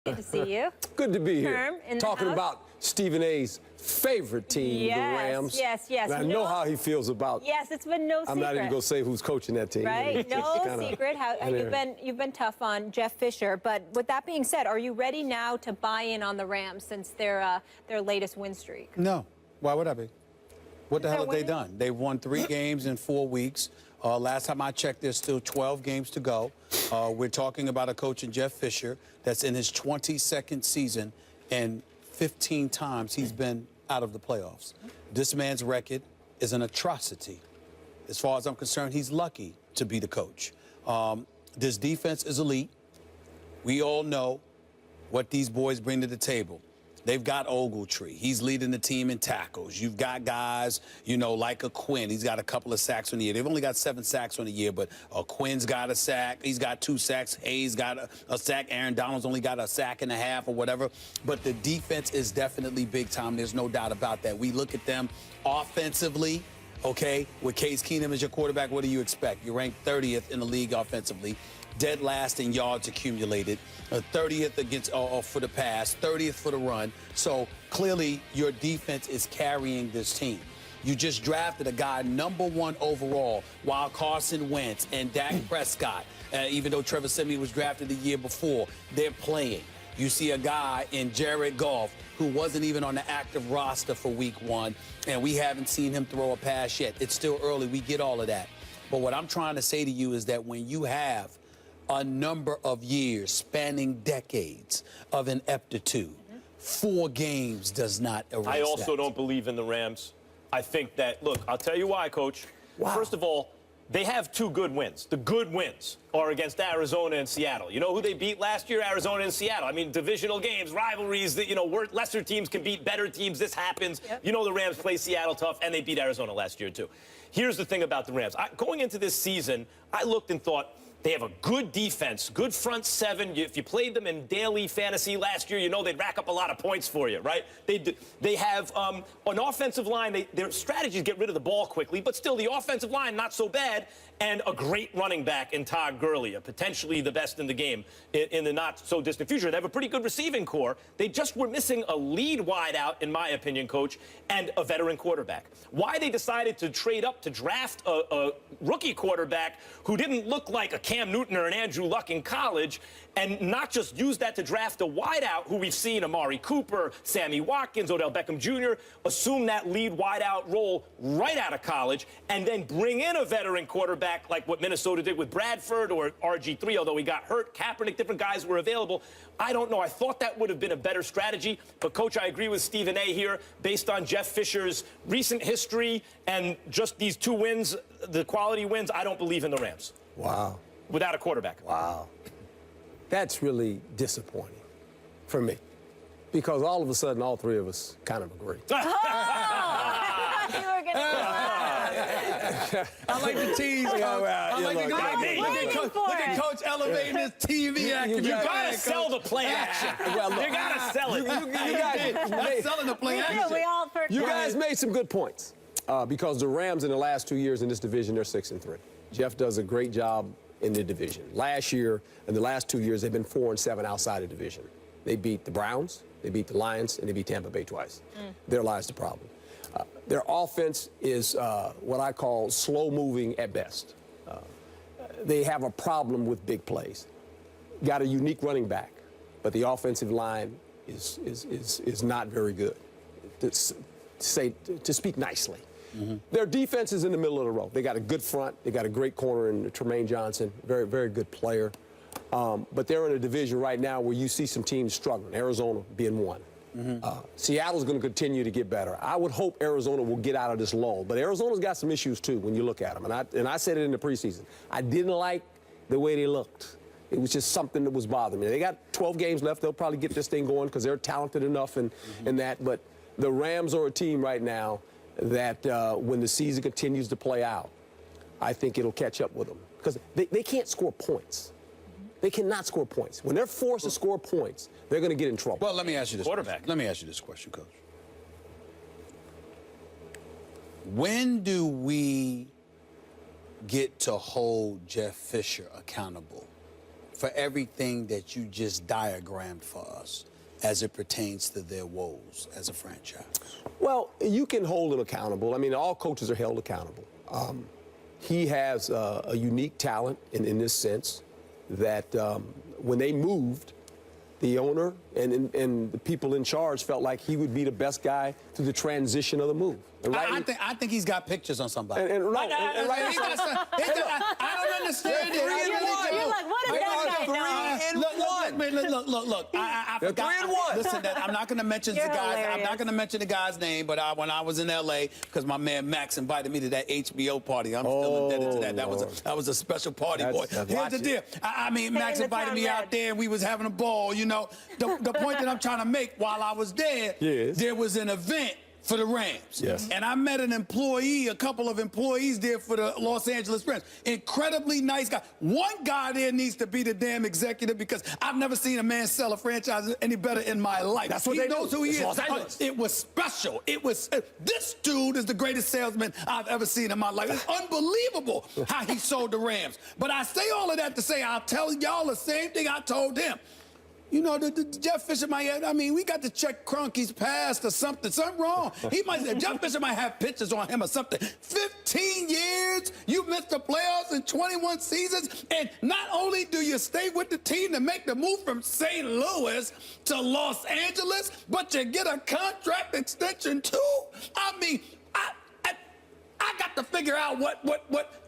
Good to see you. Good to be here. Talking about Stephen A's favorite team, the Rams. Yes. And I know how he feels about. Yes, it's been no secret. I'm not even going to say who's coaching that team. Right, no secret. How you've been tough on Jeff Fisher. But with that being said, are you ready now to buy in on the Rams since their latest win streak? No. Why would I be? What the hell have they done? They've won 3 games in 4 weeks. Last time I checked, there's still 12 games to go. We're talking about a coach in Jeff Fisher that's in his 22nd season, and 15 times he's been out of the playoffs. This man's record is an atrocity. As far as I'm concerned, he's lucky to be the coach. This defense is elite. We all know what these boys bring to the table. They've got Ogletree. He's leading the team in tackles. You've got guys, you know, like a Quinn. He's got a couple of sacks on the year. They've only got 7 sacks on the year, but Quinn's got a sack. He's got 2 sacks. Hayes got a sack. Aaron Donald's only got a sack and a half or whatever. But the defense is definitely big time. There's no doubt about that. We look at them offensively, okay, with Case Keenum as your quarterback, what do you expect? You're ranked 30th in the league offensively, dead last in yards accumulated, 30th against for the pass, 30th for the run. So clearly your defense is carrying this team. You just drafted a guy #1 overall, while Carson Wentz and Dak Prescott, even though Trevor Siemian was drafted the year before, they're playing. You see a guy in Jared Goff who wasn't even on the active roster for week 1, and we haven't seen him throw a pass yet. It's still early. We get all of that. But what I'm trying to say to you is that when you have a number of years spanning decades of ineptitude, 4 games does not erase I also that. don't believe in the Rams. I think that, look, I'll tell you why, Coach. Wow. First of all, they have 2 good wins. The good wins are against Arizona and Seattle. You know who they beat last year? Arizona and Seattle. I mean, divisional games, rivalries, that, you know, lesser teams can beat better teams. This happens. Yep. You know the Rams play Seattle tough, and they beat Arizona last year, too. Here's the thing about the Rams. Going into this season, I looked and thought, they have a good defense, good front 7. If you played them in daily fantasy last year, you know they'd rack up a lot of points for you, right? They have an offensive line. Their strategy is get rid of the ball quickly, but still the offensive line not so bad, and a great running back in Todd Gurley, potentially the best in the game in the not-so-distant future. They have a pretty good receiving core. They just were missing a lead wideout, in my opinion, Coach, and a veteran quarterback. Why they decided to trade up to draft a rookie quarterback who didn't look like a Cam Newton or an Andrew Luck in college, and not just use that to draft a wideout who we've seen, Amari Cooper, Sammy Watkins, Odell Beckham Jr., assume that lead wideout role right out of college, and then bring in a veteran quarterback like what Minnesota did with Bradford or RG3, although he got hurt. Kaepernick, different guys were available. I don't know. I thought that would have been a better strategy. But, Coach, I agree with Stephen A. here. Based on Jeff Fisher's recent history and just these 2 wins, the quality wins, I don't believe in the Rams. Wow. Without a quarterback. Wow. That's really disappointing for me, because all of a sudden all 3 of us kind of agree. I like the tease, Coach. I like look at Coach elevating his TV act. You gotta sell the play action. You gotta sell it. You guys selling the play action. You guys made some good points, because the Rams in the last 2 years in this division, they're 6-3. Jeff does a great job in the division. Last year, in the last 2 years, they've been 4-7 outside the division. They beat the Browns, they beat the Lions, and they beat Tampa Bay twice. There lies the problem. Their offense is what I call slow-moving at best. They have a problem with big plays. Got a unique running back, but the offensive line is not very good, to speak nicely. Their defense is in the middle of the road. They got a good front. They got a great corner in Tremaine Johnson, very, very good player. But they're in a division right now where you see some teams struggling, Arizona being one. Seattle's going to continue to get better. I would hope Arizona will get out of this lull. But Arizona's got some issues, too, when you look at them. And I said it in the preseason. I didn't like the way they looked. It was just something that was bothering me. They got 12 games left. They'll probably get this thing going because they're talented enough in that. But the Rams are a team right now that when the season continues to play out, I think it'll catch up with them. Because they can't score points. They cannot score points. When they're forced to score points, they're going to get in trouble. Well, let me ask you this quarterback. Let me ask you this question, Coach. When do we get to hold Jeff Fisher accountable for everything that you just diagrammed for us as it pertains to their woes as a franchise? Well, you can hold him accountable. I mean, all coaches are held accountable. He has a unique talent in this sense that when they moved, the owner and the people in charge felt like he would be the best guy through the transition of the move. I think he's got pictures on somebody. I don't understand it. You're like, what does that guy know? Look. I forgot. 3-1. Listen, I'm not going to mention the You're guy. I'm hilarious. not going to mention the guy's name. But when I was in L.A., because my man Max invited me to that HBO party, I'm still indebted to that. That was a special party, boy. Here's the deal. I mean, Max the invited town me red. out there, and we was having a ball. You know, the point that I'm trying to make while I was there, Yes. there was an event for the Rams. Yes. And I met a couple of employees there for the Los Angeles Rams. Incredibly nice guy. One guy there needs to be the damn executive because I've never seen a man sell a franchise any better in my life. That's what he they knows do. who he It's is. Los Angeles. It was special. This dude is the greatest salesman I've ever seen in my life. It's unbelievable how he sold the Rams. But I say all of that to say I'll tell y'all the same thing I told him. You know, the Jeff Fisher we got to check Kroenke's past or something. Something wrong. Jeff Fisher might have pictures on him or something. 15 years, you missed the playoffs in 21 seasons, and not only do you stay with the team to make the move from St. Louis to Los Angeles, but you get a contract extension too. I got to figure out what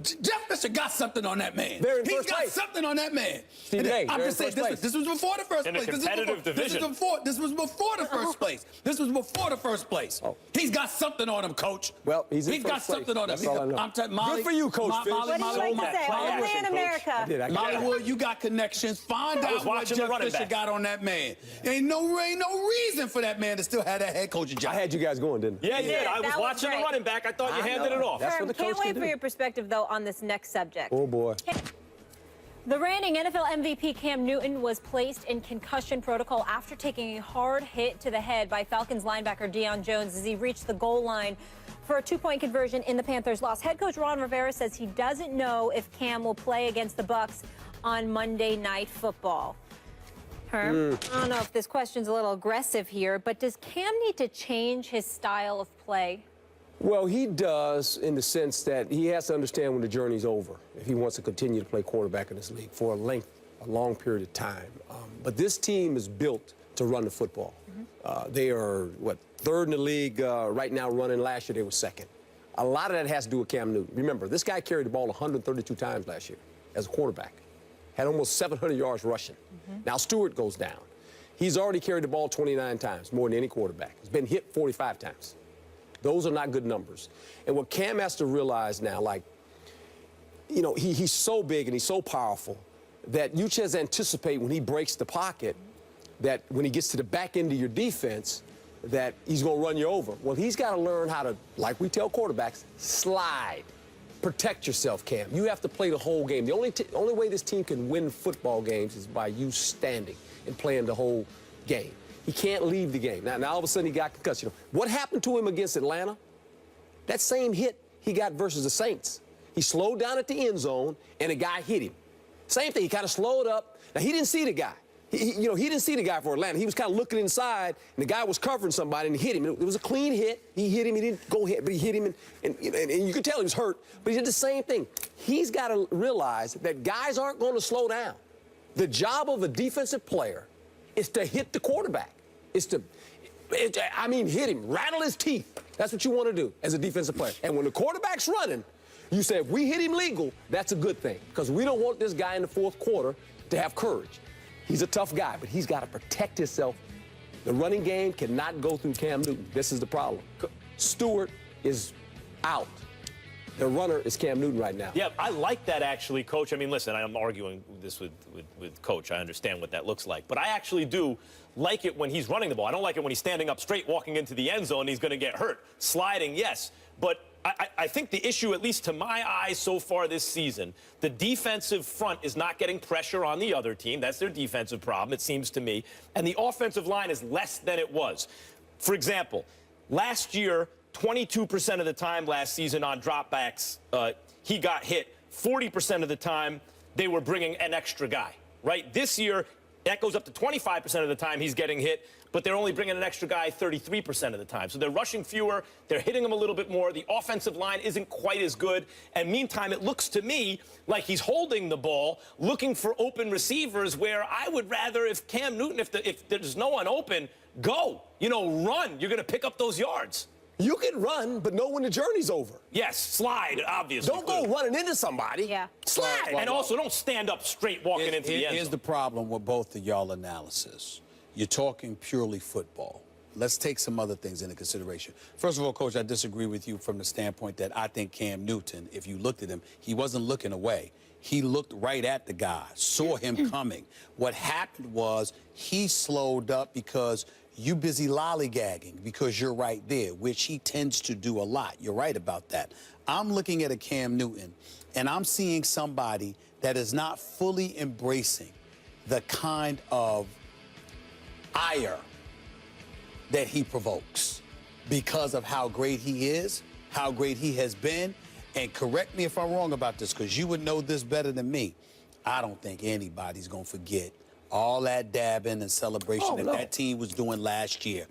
Jeff Fisher got something on that man. They're in He's first got place. something on that man. Stephen A, I'm they're just in saying first place. this was before the first In a place. competitive division. This was before the first place. This was before the first place. Oh. He's got something on him, Coach. Well, he's in got first place. something on him. That's all I know. I'm telling Molly. Good for you, Coach Fish. What do you like to say? Molly, Only in America. I got Mollywood, you got connections. Find I was out what watching the Jeff running Fisher back. got on that man. Ain't no reason for that man to still have that head coaching job. I had you guys going, didn't I? Yeah, you did. I that was was watching the great. running back. I thought you I handed know. it off. That's Herm, what the can't coach wait can for do. your perspective, though, on this next subject. Oh, boy. The reigning NFL MVP Cam Newton was placed in concussion protocol after taking a hard hit to the head by Falcons linebacker Deion Jones as he reached the goal line for a two-point conversion in the Panthers' loss. Head coach Ron Rivera says he doesn't know if Cam will play against the Bucs on Monday Night Football. Herm, I don't know if this question's a little aggressive here, but does Cam need to change his style of play? Well, he does in the sense that he has to understand when the journey's over if he wants to continue to play quarterback in this league for a long period of time. But this team is built to run the football. They are, third in the league right now running. Last year they were second. A lot of that has to do with Cam Newton. Remember, this guy carried the ball 132 times last year as a quarterback. Had almost 700 yards rushing. Now Stewart goes down. He's already carried the ball 29 times, more than any quarterback. He's been hit 45 times. Those are not good numbers. And what Cam has to realize now, he's so big and he's so powerful that you just anticipate when he breaks the pocket that when he gets to the back end of your defense that he's going to run you over. Well, he's got to learn how to, like we tell quarterbacks, slide. Protect yourself, Cam. You have to play the whole game. The only way this team can win football games is by you standing and playing the whole game. He can't leave the game. Now all of a sudden he got concussed. What happened to him against Atlanta? That same hit he got versus the Saints. He slowed down at the end zone, and a guy hit him. Same thing. He kind of slowed up. Now, he didn't see the guy. He didn't see the guy for Atlanta. He was kind of looking inside, and the guy was covering somebody, and he hit him. It was a clean hit. He hit him. He didn't go hit, but he hit him, and you could tell he was hurt. But he did the same thing. He's got to realize that guys aren't going to slow down. The job of a defensive player is to hit the quarterback. Hit him, rattle his teeth. That's what you want to do as a defensive player. And when the quarterback's running, you say, if we hit him legal, that's a good thing. Because we don't want this guy in the fourth quarter to have courage. He's a tough guy, but he's got to protect himself. The running game cannot go through Cam Newton. This is the problem. Stewart is out. The runner is Cam Newton right now. Yeah, I like that actually, Coach. I mean, listen, I'm arguing this with Coach. I understand what that looks like. But I actually do like it when he's running the ball. I don't like it when he's standing up straight, walking into the end zone. He's going to get hurt. Sliding, yes. But I think the issue, at least to my eyes so far this season, the defensive front is not getting pressure on the other team. That's their defensive problem, it seems to me. And the offensive line is less than it was. For example, last year, 22% of the time last season on dropbacks, he got hit. 40% of the time, they were bringing an extra guy. right? This year, that goes up to 25% of the time he's getting hit, but they're only bringing an extra guy 33% of the time. So they're rushing fewer, they're hitting him a little bit more. The offensive line isn't quite as good. And meantime, it looks to me like he's holding the ball, looking for open receivers, where I would rather, if Cam Newton, if there's no one open, go. You know, run. You're going to pick up those yards. You can run, but know when the journey's over. Yes, slide, obviously. Don't go running into somebody. Yeah. Slide. And also, don't stand up straight walking into the end zone. Here's the problem with both of y'all analysis. You're talking purely football. Let's take some other things into consideration. First of all, Coach, I disagree with you from the standpoint that I think Cam Newton, if you looked at him, he wasn't looking away. He looked right at the guy, saw him coming. What happened was he slowed up because you busy lollygagging because you're right there, which he tends to do a lot. You're right about that. I'm looking at a Cam Newton, and I'm seeing somebody that is not fully embracing the kind of ire that he provokes because of how great he is, how great he has been. And correct me if I'm wrong about this, because you would know this better than me. I don't think anybody's going to forget all that dabbing and celebration that team was doing last year.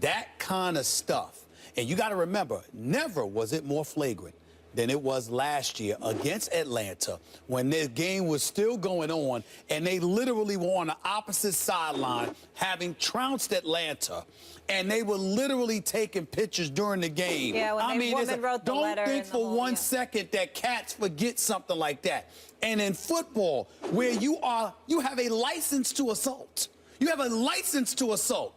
That kind of stuff. And you got to remember, never was it more flagrant than it was last year against Atlanta when their game was still going on and they literally were on the opposite sideline having trounced Atlanta, and they were literally taking pictures during the game. Yeah, when woman wrote the letter. Don't think for one second that cats forget something like that. And in football, where you have a license to assault. You have a license to assault.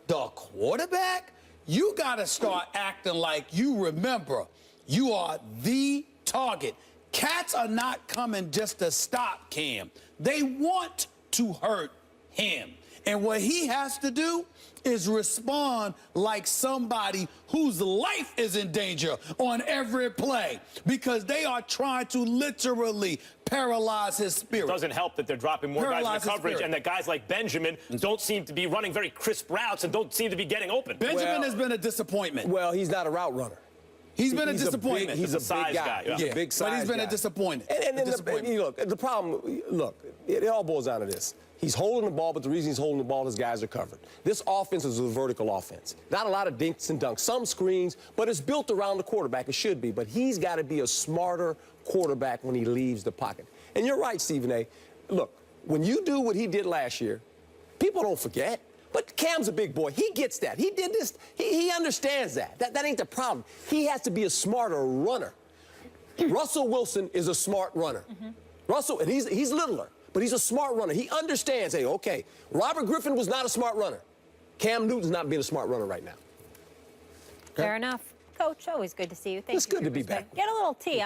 The quarterback, you got to start acting like you remember you are the target. Cats are not coming just to stop Cam. They want to hurt him. And what he has to do is respond like somebody whose life is in danger on every play, because they are trying to literally paralyze his spirit. It doesn't help that they're dropping more guys in the coverage and that guys like Benjamin don't seem to be running very crisp routes and don't seem to be getting open. Benjamin has been a disappointment. Well, he's not a route runner. He's been a disappointment. He's a size big guy. guy. He's a big size But he's been guy. a disappointment. And look, the problem, look, it all boils down to this. He's holding the ball, but the reason he's holding the ball, his guys are covered. This offense is a vertical offense. Not a lot of dinks and dunks, some screens, but it's built around the quarterback. It should be. But he's got to be a smarter quarterback when he leaves the pocket. And you're right, Stephen A. Look, when you do what he did last year, people don't forget. But Cam's a big boy. He gets that. He did this. He understands that. That ain't the problem. He has to be a smarter runner. Russell Wilson is a smart runner. Russell, and he's littler, but he's a smart runner. He understands, hey, okay, Robert Griffin was not a smart runner. Cam Newton's not being a smart runner right now. Fair enough. Coach, always good to see you. Thank you. It's good to be back. Get a little tea.